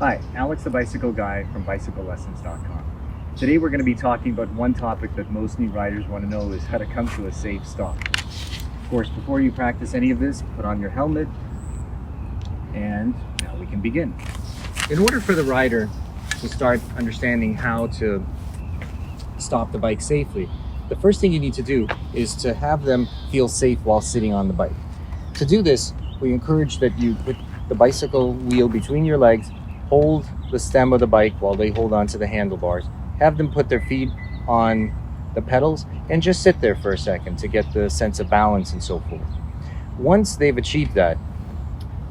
Hi, Alex the Bicycle Guy from BicycleLessons.com. Today we're going to be talking about one topic that most new riders want to know is how to come to a safe stop. Of course, before you practice any of this, put on your helmet and now we can begin. In order for the rider to start understanding how to stop the bike safely, the first thing you need to do is to have them feel safe while sitting on the bike. To do this, we encourage that you put the bicycle wheel between your legs, hold the stem of the bike while they hold onto the handlebars, have them put their feet on the pedals, and just sit there for a second to get the sense of balance and so forth. Once they've achieved that,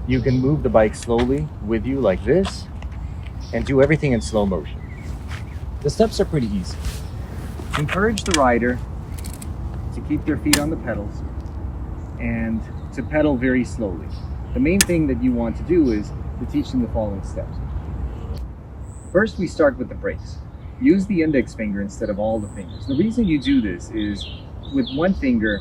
you can move the bike slowly with you like this and do everything in slow motion. The steps are pretty easy. Encourage the rider to keep their feet on the pedals and to pedal very slowly. The main thing that you want to do is to teach them the following steps. First, we start with the brakes. Use the index finger instead of all the fingers. The reason you do this is with one finger,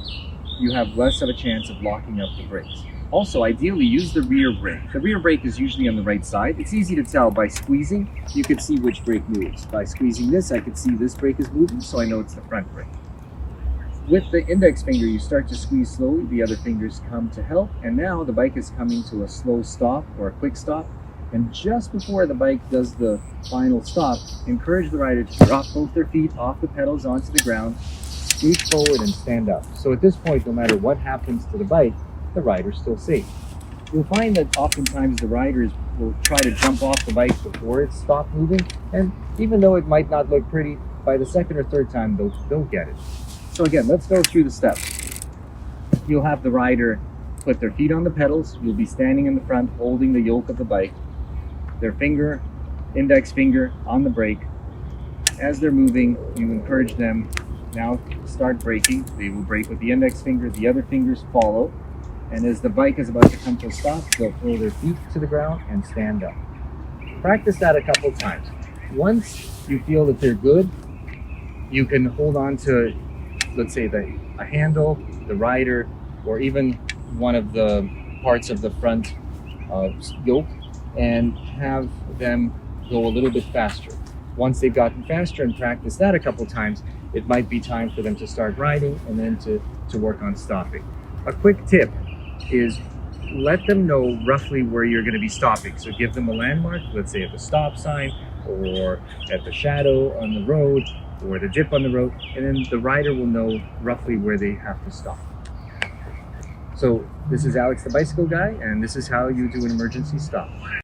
you have less of a chance of locking up the brakes. Also, ideally, use the rear brake. The rear brake is usually on the right side. It's easy to tell by squeezing. You can see which brake moves. By squeezing this, I can see this brake is moving, so I know it's the front brake. With the index finger, you start to squeeze slowly, the other fingers come to help, and now the bike is coming to a slow stop or a quick stop. And just before the bike does the final stop, encourage the rider to drop both their feet off the pedals onto the ground, scooch forward and stand up. So at this point, no matter what happens to the bike, the rider's still safe. You'll find that oftentimes the riders will try to jump off the bike before it stops moving, and even though it might not look pretty, by the second or third time, they'll get it. So again, let's go through the steps. You'll have the rider put their feet on the pedals. You'll be standing in the front holding the yoke of the bike. Their index finger on the brake. As they're moving, you encourage them now start braking. They will brake with the index finger, the other fingers follow. And as the bike is about to come to a stop, they'll throw their feet to the ground and stand up. Practice that a couple times. Once you feel that they're good, you can hold on to, let's say, a handle, the rider, or even one of the parts of the front yoke, and have them go a little bit faster. Once they've gotten faster and practice that a couple times, it might be time for them to start riding and then to work on stopping. A quick tip is let them know roughly where you're going to be stopping. So give them a landmark, let's say at the stop sign or at the shadow on the road or the dip on the road, and then the rider will know roughly where they have to stop. So this is Alex the Bicycle Guy, and this is how you do an emergency stop.